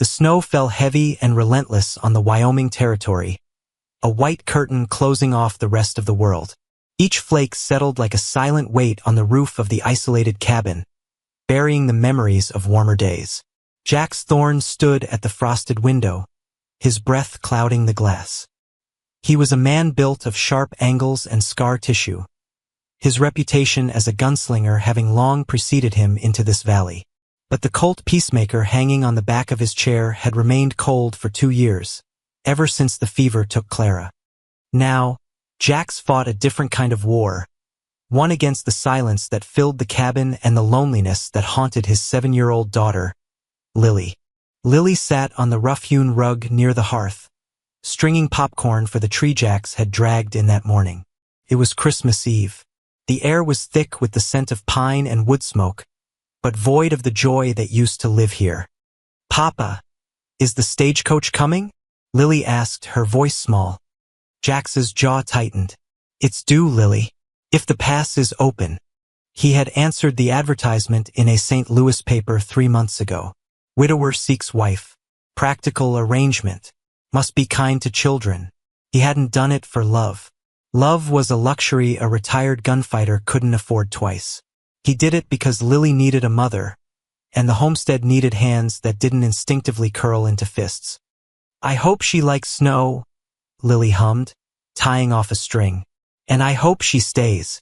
The snow fell heavy and relentless on the Wyoming territory, a white curtain closing off the rest of the world. Each flake settled like a silent weight on the roof of the isolated cabin, burying the memories of warmer days. Jack Thorne stood at the frosted window, his breath clouding the glass. He was a man built of sharp angles and scar tissue, his reputation as a gunslinger having long preceded him into this valley. But the Colt peacemaker hanging on the back of his chair had remained cold for 2 years, ever since the fever took Clara. Now, Jax fought a different kind of war, one against the silence that filled the cabin and the loneliness that haunted his 7-year-old daughter, Lily. Lily sat on the rough-hewn rug near the hearth, stringing popcorn for the tree Jax had dragged in that morning. It was Christmas Eve. The air was thick with the scent of pine and wood smoke, but void of the joy that used to live here. "Papa, is the stagecoach coming?" Lily asked, her voice small. Jax's jaw tightened. "It's due, Lily. If the pass is open." He had answered the advertisement in a St. Louis paper 3 months ago. Widower seeks wife. Practical arrangement. Must be kind to children. He hadn't done it for love. Love was a luxury a retired gunfighter couldn't afford twice. He did it because Lily needed a mother, and the homestead needed hands that didn't instinctively curl into fists. "I hope she likes snow," Lily hummed, tying off a string. "And I hope she stays."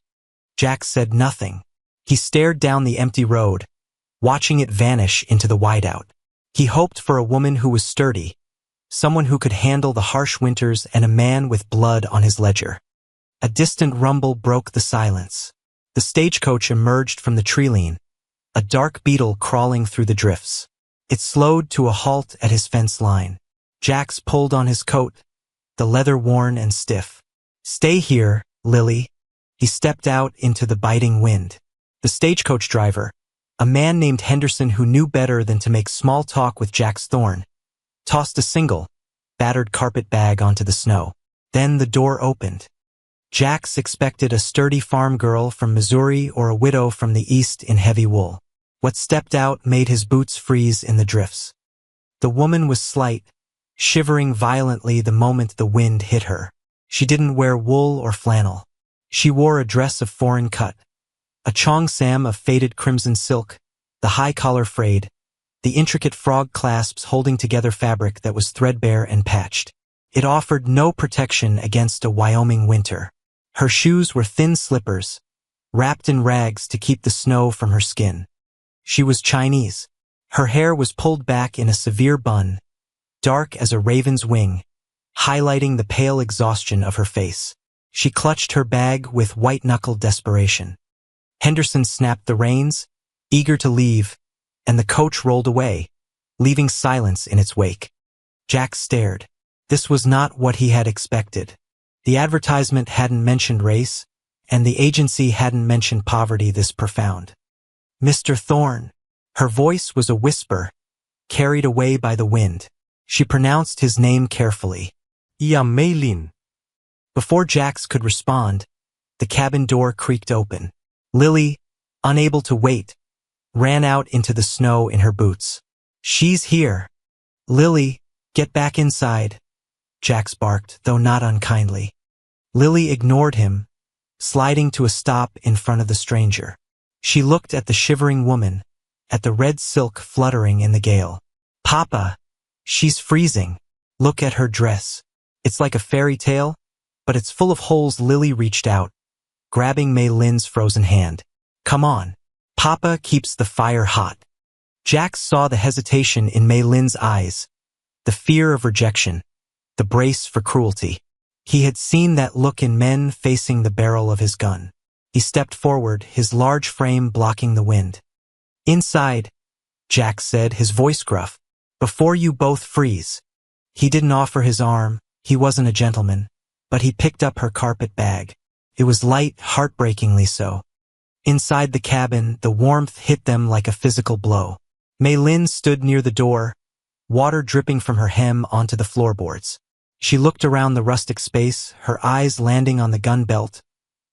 Jack said nothing. He stared down the empty road, watching it vanish into the whiteout. He hoped for a woman who was sturdy, someone who could handle the harsh winters, and a man with blood on his ledger. A distant rumble broke the silence. The stagecoach emerged from the tree-line, a dark beetle crawling through the drifts. It slowed to a halt at his fence line. Jax pulled on his coat, the leather worn and stiff. "Stay here, Lily." He stepped out into the biting wind. The stagecoach driver, a man named Henderson who knew better than to make small talk with Jax Thorne, tossed a single, battered carpet bag onto the snow. Then the door opened. Jax expected a sturdy farm girl from Missouri or a widow from the east in heavy wool. What stepped out made his boots freeze in the drifts. The woman was slight, shivering violently the moment the wind hit her. She didn't wear wool or flannel. She wore a dress of foreign cut, a cheongsam of faded crimson silk, the high collar frayed, the intricate frog clasps holding together fabric that was threadbare and patched. It offered no protection against a Wyoming winter. Her shoes were thin slippers, wrapped in rags to keep the snow from her skin. She was Chinese. Her hair was pulled back in a severe bun, dark as a raven's wing, highlighting the pale exhaustion of her face. She clutched her bag with white-knuckled desperation. Henderson snapped the reins, eager to leave, and the coach rolled away, leaving silence in its wake. Jack stared. This was not what he had expected. The advertisement hadn't mentioned race, and the agency hadn't mentioned poverty this profound. "Mr. Thorne." Her voice was a whisper, carried away by the wind. She pronounced his name carefully. "Ya Maylin." Before Jax could respond, the cabin door creaked open. Lily, unable to wait, ran out into the snow in her boots. "She's here." "Lily, get back inside," Jax barked, though not unkindly. Lily ignored him, sliding to a stop in front of the stranger. She looked at the shivering woman, at the red silk fluttering in the gale. "Papa, she's freezing. Look at her dress. It's like a fairy tale, but it's full of holes." Lily reached out, grabbing Mei Lin's frozen hand. "Come on. Papa keeps the fire hot." Jax saw the hesitation in Mei Lin's eyes, the fear of rejection, the brace for cruelty. He had seen that look in men facing the barrel of his gun. He stepped forward, his large frame blocking the wind. "Inside," Jack said, his voice gruff, "before you both freeze." He didn't offer his arm, he wasn't a gentleman, but he picked up her carpet bag. It was light, heartbreakingly so. Inside the cabin, the warmth hit them like a physical blow. Mei Lin stood near the door, water dripping from her hem onto the floorboards. She looked around the rustic space, her eyes landing on the gun belt,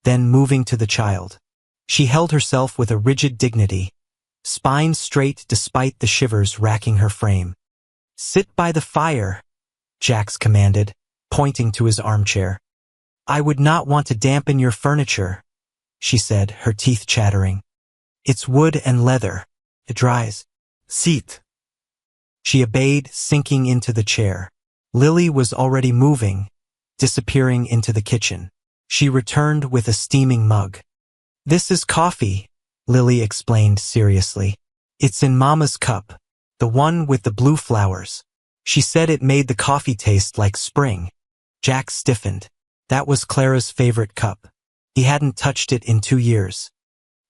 then moving to the child. She held herself with a rigid dignity, spine straight despite the shivers racking her frame. Sit by the fire, Jax commanded, pointing to his armchair. I would not want to dampen your furniture, she said, her teeth chattering. It's wood and leather. It dries. Sit. She obeyed, sinking into the chair. Lily was already moving, disappearing into the kitchen. She returned with a steaming mug. This is coffee, Lily explained seriously. It's in Mama's cup, the one with the blue flowers. She said it made the coffee taste like spring. Jack stiffened. That was Clara's favorite cup. He hadn't touched it in 2 years.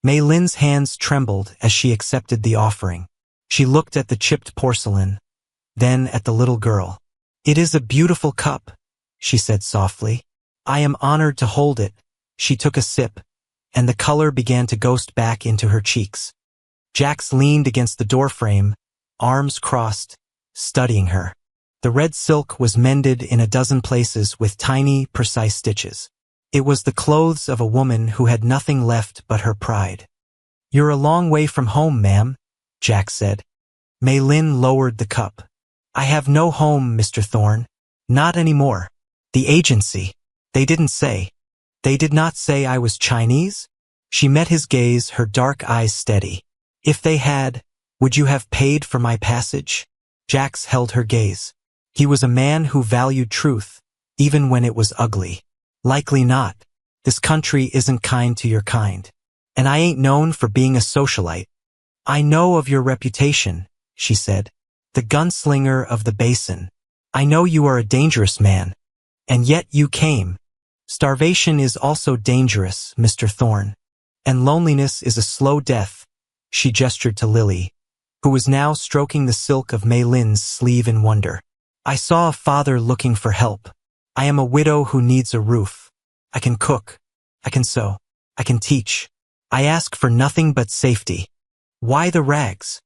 Mei Lin's hands trembled as she accepted the offering. She looked at the chipped porcelain, then at the little girl. It is a beautiful cup, she said softly. I am honored to hold it. She took a sip, and the color began to ghost back into her cheeks. Jax leaned against the doorframe, arms crossed, studying her. The red silk was mended in a dozen places with tiny, precise stitches. It was the clothes of a woman who had nothing left but her pride. You're a long way from home, ma'am, Jack said. Mei Lin lowered the cup. I have no home, Mr. Thorne. Not anymore. The agency. They didn't say. They did not say I was Chinese? She met his gaze, her dark eyes steady. If they had, would you have paid for my passage? Jax held her gaze. He was a man who valued truth, even when it was ugly. Likely not. This country isn't kind to your kind. And I ain't known for being a socialite. I know of your reputation, she said. The gunslinger of the basin. I know you are a dangerous man. And yet you came. Starvation is also dangerous, Mr. Thorne. And loneliness is a slow death, she gestured to Lily, who was now stroking the silk of Mei Lin's sleeve in wonder. I saw a father looking for help. I am a widow who needs a roof. I can cook. I can sew. I can teach. I ask for nothing but safety. Why the rags?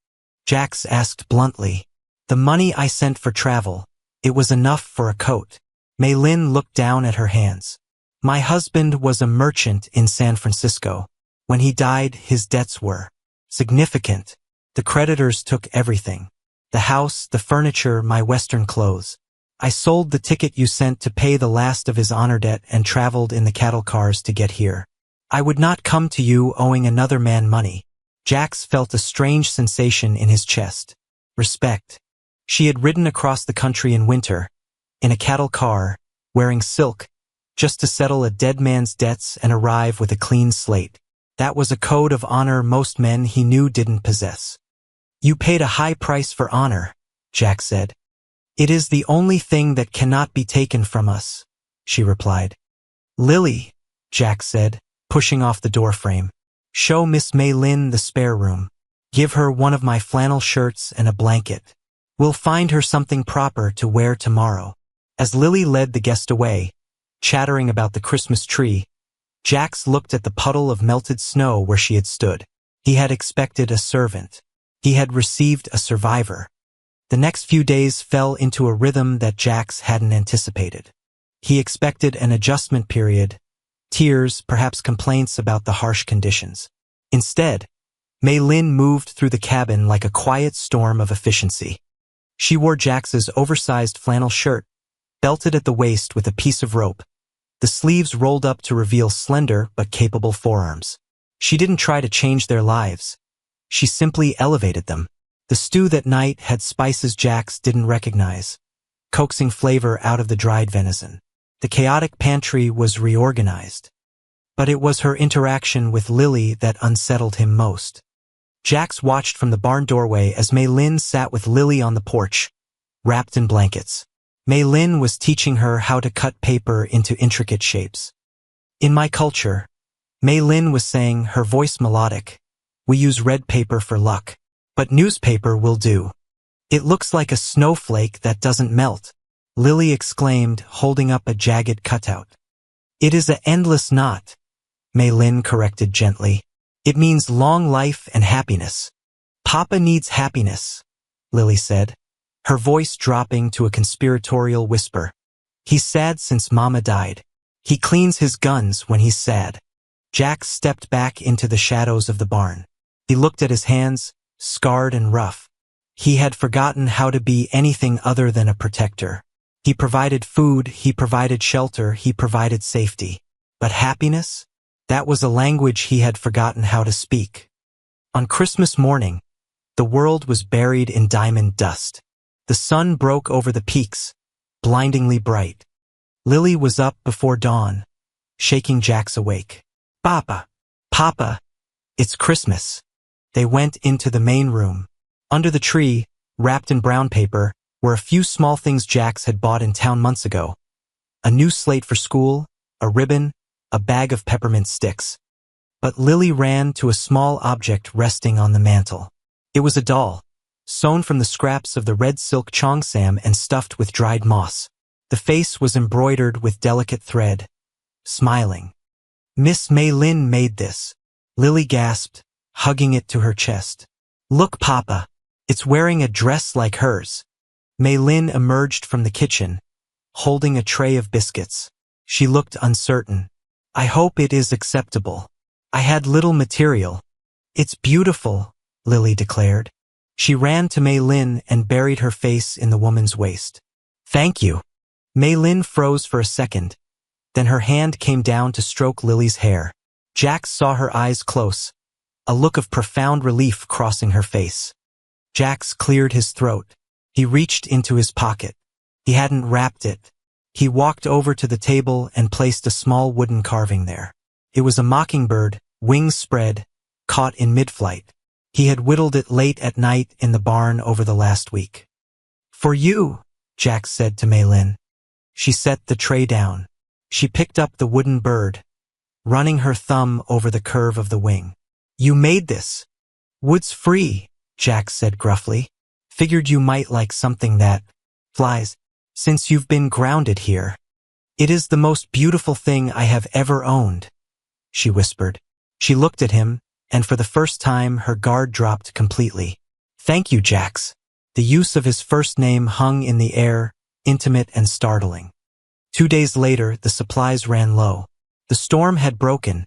Jax asked bluntly. The money I sent for travel. It was enough for a coat. Mei Lin looked down at her hands. My husband was a merchant in San Francisco. When he died, his debts were significant. The creditors took everything. The house, the furniture, my Western clothes. I sold the ticket you sent to pay the last of his honor debt and traveled in the cattle cars to get here. I would not come to you owing another man money. Jax felt a strange sensation in his chest. Respect. She had ridden across the country in winter, in a cattle car, wearing silk, just to settle a dead man's debts and arrive with a clean slate. That was a code of honor most men he knew didn't possess. You paid a high price for honor, Jack said. It is the only thing that cannot be taken from us, she replied. Lily, Jack said, pushing off the doorframe. Show Miss Mei Lin the spare room. Give her one of my flannel shirts and a blanket. We'll find her something proper to wear tomorrow. As Lily led the guest away, chattering about the Christmas tree, Jax looked at the puddle of melted snow where she had stood. He had expected a servant. He had received a survivor. The next few days fell into a rhythm that Jax hadn't anticipated. He expected an adjustment period, tears, perhaps complaints about the harsh conditions. Instead, Mei Lin moved through the cabin like a quiet storm of efficiency. She wore Jax's oversized flannel shirt, belted at the waist with a piece of rope, the sleeves rolled up to reveal slender but capable forearms. She didn't try to change their lives. She simply elevated them. The stew that night had spices Jax didn't recognize, coaxing flavor out of the dried venison. The chaotic pantry was reorganized. But it was her interaction with Lily that unsettled him most. Jax watched from the barn doorway as Mei Lin sat with Lily on the porch, wrapped in blankets. Mei Lin was teaching her how to cut paper into intricate shapes. In my culture, Mei Lin was saying, her voice melodic, we use red paper for luck, but newspaper will do. It looks like a snowflake that doesn't melt, Lily exclaimed, holding up a jagged cutout. It is an endless knot, Mei Lin corrected gently. It means long life and happiness. Papa needs happiness, Lily said, her voice dropping to a conspiratorial whisper. He's sad since Mama died. He cleans his guns when he's sad. Jack stepped back into the shadows of the barn. He looked at his hands, scarred and rough. He had forgotten how to be anything other than a protector. He provided food, he provided shelter, he provided safety. But happiness? That was a language he had forgotten how to speak. On Christmas morning, the world was buried in diamond dust. The sun broke over the peaks, blindingly bright. Lily was up before dawn, shaking Jax awake. Papa, Papa, it's Christmas. They went into the main room. Under the tree, wrapped in brown paper, were a few small things Jax had bought in town months ago. A new slate for school, a ribbon, a bag of peppermint sticks. But Lily ran to a small object resting on the mantel. It was a doll, sewn from the scraps of the red silk cheongsam and stuffed with dried moss. The face was embroidered with delicate thread, smiling. Miss Mei Lin made this, Lily gasped, hugging it to her chest. Look, Papa, it's wearing a dress like hers. Mei Lin emerged from the kitchen, holding a tray of biscuits. She looked uncertain. I hope it is acceptable. I had little material. It's beautiful, Lily declared. She ran to Mei Lin and buried her face in the woman's waist. Thank you. Mei Lin froze for a second. Then her hand came down to stroke Lily's hair. Jax saw her eyes close, a look of profound relief crossing her face. Jax cleared his throat. He reached into his pocket. He hadn't wrapped it. He walked over to the table and placed a small wooden carving there. It was a mockingbird, wings spread, caught in mid-flight. He had whittled it late at night in the barn over the last week. For you, Jax said to Mei Lin. She set the tray down. She picked up the wooden bird, running her thumb over the curve of the wing. You made this. Wood's free, Jax said gruffly. Figured you might like something that flies, since you've been grounded here. It is the most beautiful thing I have ever owned, she whispered. She looked at him, and for the first time her guard dropped completely. Thank you, Jax. The use of his first name hung in the air, intimate and startling. 2 days later, the supplies ran low. The storm had broken,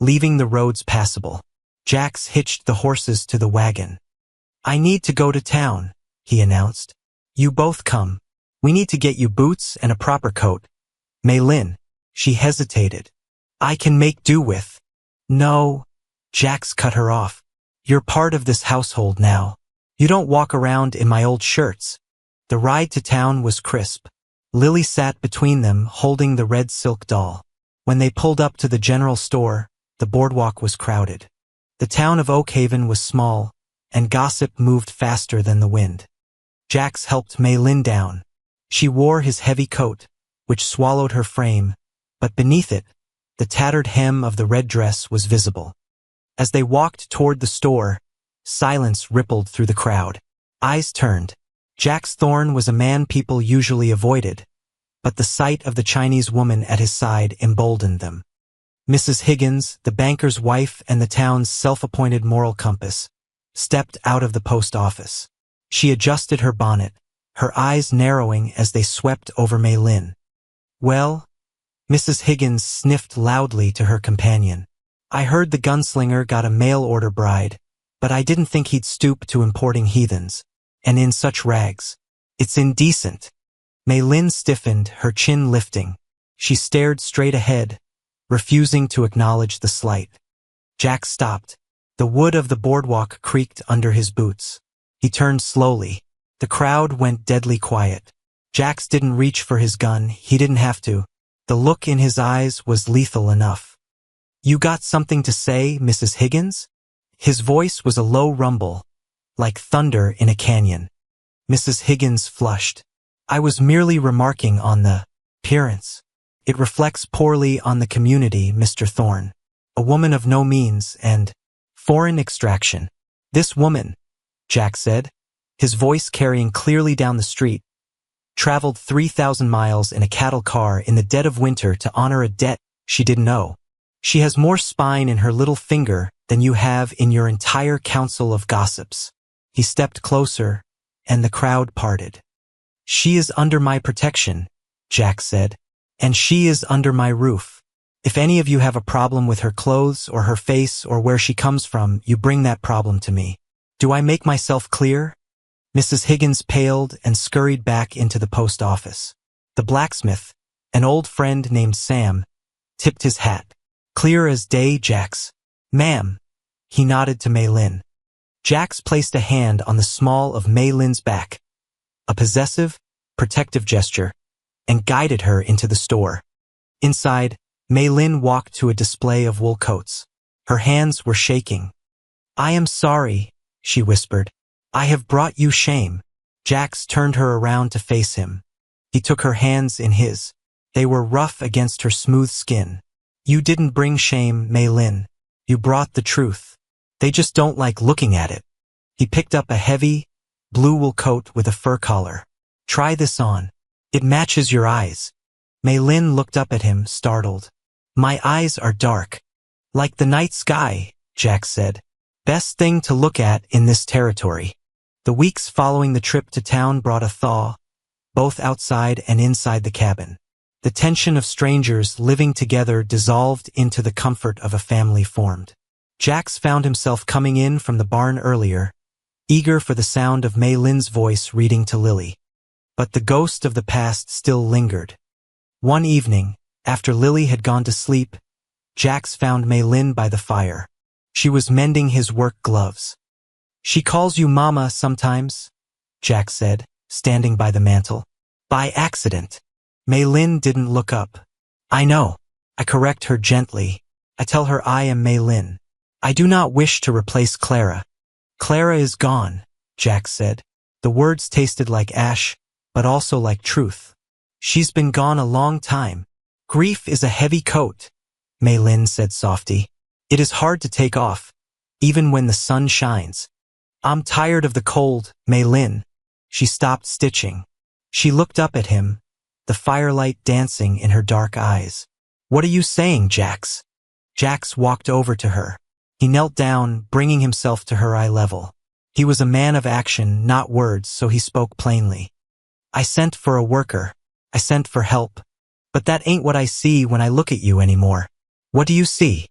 leaving the roads passable. Jax hitched the horses to the wagon. I need to go to town, he announced. You both come. We need to get you boots and a proper coat. Mei Lin, she hesitated. I can make do with. No, Jax cut her off. You're part of this household now. You don't walk around in my old shirts. The ride to town was crisp. Lily sat between them, holding the red silk doll. When they pulled up to the general store, the boardwalk was crowded. The town of Oakhaven was small, and gossip moved faster than the wind. Jax helped Mei Lin down. She wore his heavy coat, which swallowed her frame, but beneath it, the tattered hem of the red dress was visible. As they walked toward the store, silence rippled through the crowd. Eyes turned. Jax Thorne was a man people usually avoided, but the sight of the Chinese woman at his side emboldened them. Mrs. Higgins, the banker's wife and the town's self-appointed moral compass, stepped out of the post office. She adjusted her bonnet, her eyes narrowing as they swept over Mei Lin. Well, Mrs. Higgins sniffed loudly to her companion. I heard the gunslinger got a mail-order bride, but I didn't think he'd stoop to importing heathens. And in such rags. It's indecent. Mei Lin stiffened, her chin lifting. She stared straight ahead, refusing to acknowledge the slight. Jax stopped. The wood of the boardwalk creaked under his boots. He turned slowly. The crowd went deadly quiet. Jax didn't reach for his gun. He didn't have to. The look in his eyes was lethal enough. You got something to say, Mrs. Higgins? His voice was a low rumble, like thunder in a canyon. Mrs. Higgins flushed. I was merely remarking on the appearance. It reflects poorly on the community, Mr. Thorne. A woman of no means and foreign extraction. This woman, Jax said, his voice carrying clearly down the street, traveled 3,000 miles in a cattle car in the dead of winter to honor a debt she didn't owe. She has more spine in her little finger than you have in your entire council of gossips. He stepped closer, and the crowd parted. She is under my protection, Jax said, and she is under my roof. If any of you have a problem with her clothes or her face or where she comes from, you bring that problem to me. Do I make myself clear? Mrs. Higgins paled and scurried back into the post office. The blacksmith, an old friend named Sam, tipped his hat. "Clear as day, Jax." "Ma'am." He nodded to Mei Lin. Jax placed a hand on the small of Mei Lin's back, a possessive, protective gesture, and guided her into the store. Inside, Mei Lin walked to a display of wool coats. Her hands were shaking. "I am sorry," she whispered. "I have brought you shame." Jax turned her around to face him. He took her hands in his. They were rough against her smooth skin. "You didn't bring shame, Mei Lin. You brought the truth. They just don't like looking at it." He picked up a heavy, blue wool coat with a fur collar. "Try this on. It matches your eyes." Mei Lin looked up at him, startled. "My eyes are dark. Like the night sky," Jax said. "Best thing to look at in this territory." The weeks following the trip to town brought a thaw, both outside and inside the cabin. The tension of strangers living together dissolved into the comfort of a family formed. Jax found himself coming in from the barn earlier, eager for the sound of Mei Lin's voice reading to Lily. But the ghost of the past still lingered. One evening, after Lily had gone to sleep, Jax found Mei Lin by the fire. She was mending his work gloves. "She calls you Mama sometimes," Jax said, standing by the mantel. "By accident." Mei Lin didn't look up. "I know." I correct her gently. I tell her I am Mei Lin. "I do not wish to replace Clara." "Clara is gone," Jax said. The words tasted like ash, but also like truth. "She's been gone a long time. Grief is a heavy coat," Mei Lin said softly. "It is hard to take off, even when the sun shines." "I'm tired of the cold, Mei Lin." She stopped stitching. She looked up at him, the firelight dancing in her dark eyes. "What are you saying, Jax?" Jax walked over to her. He knelt down, bringing himself to her eye level. He was a man of action, not words, so he spoke plainly. "I sent for a worker. I sent for help. But that ain't what I see when I look at you anymore." "What do you see?"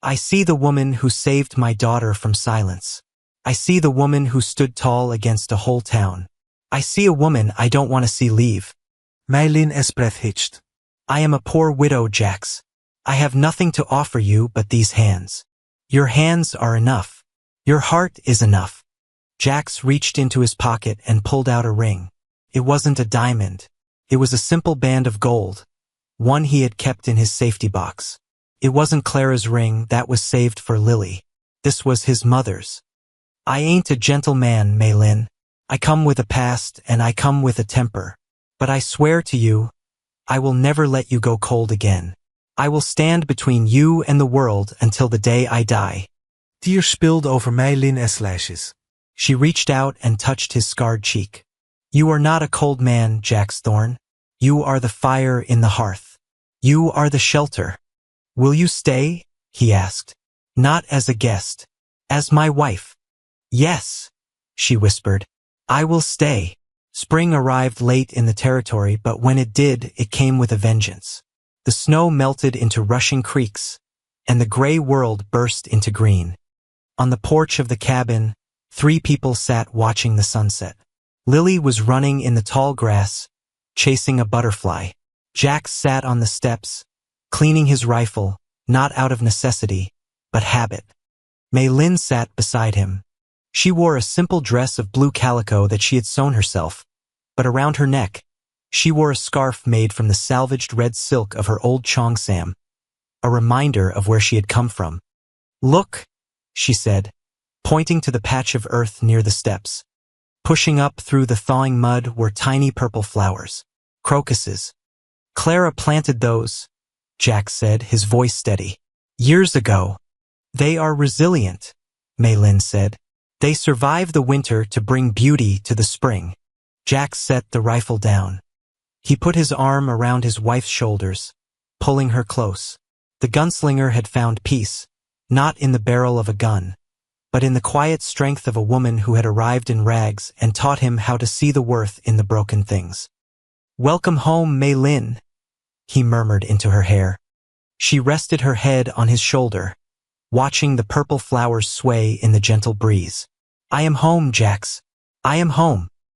"I see the woman who saved my daughter from silence. I see the woman who stood tall against a whole town. I see a woman I don't want to see leave." Mei Lin's breath hitched. "I am a poor widow, Jax. I have nothing to offer you but these hands. Your hands are enough. Your heart is enough." Jax reached into his pocket and pulled out a ring. It wasn't a diamond. It was a simple band of gold, one he had kept in his safety box. It wasn't Clara's ring, that was saved for Lily. This was his mother's. "I ain't a gentle man, Mei Lin. I come with a past and I come with a temper. But I swear to you, I will never let you go cold again. I will stand between you and the world until the day I die." Tears spilled over Mei Lin's lashes. She reached out and touched his scarred cheek. "You are not a cold man, Jax Thorne. You are the fire in the hearth. You are the shelter." "Will you stay?" he asked. "Not as a guest. As my wife." "Yes," she whispered. "I will stay." Spring arrived late in the territory, but when it did, it came with a vengeance. The snow melted into rushing creeks, and the gray world burst into green. On the porch of the cabin, 3 people sat watching the sunset. Lily was running in the tall grass, chasing a butterfly. Jax sat on the steps, cleaning his rifle, not out of necessity, but habit. Mei Lin sat beside him. She wore a simple dress of blue calico that she had sewn herself, but around her neck, she wore a scarf made from the salvaged red silk of her old Cheongsam, a reminder of where she had come from. "Look," she said, pointing to the patch of earth near the steps. Pushing up through the thawing mud were tiny purple flowers, crocuses. "Clara planted those," Jax said, his voice steady. "Years ago." "They are resilient," Mei Lin said. "They survive the winter to bring beauty to the spring." Jax set the rifle down. He put his arm around his wife's shoulders, pulling her close. The gunslinger had found peace, not in the barrel of a gun, but in the quiet strength of a woman who had arrived in rags and taught him how to see the worth in the broken things. "Welcome home, Mei Lin," he murmured into her hair. She rested her head on his shoulder, watching the purple flowers sway in the gentle breeze. "I am home, Jax." I am home.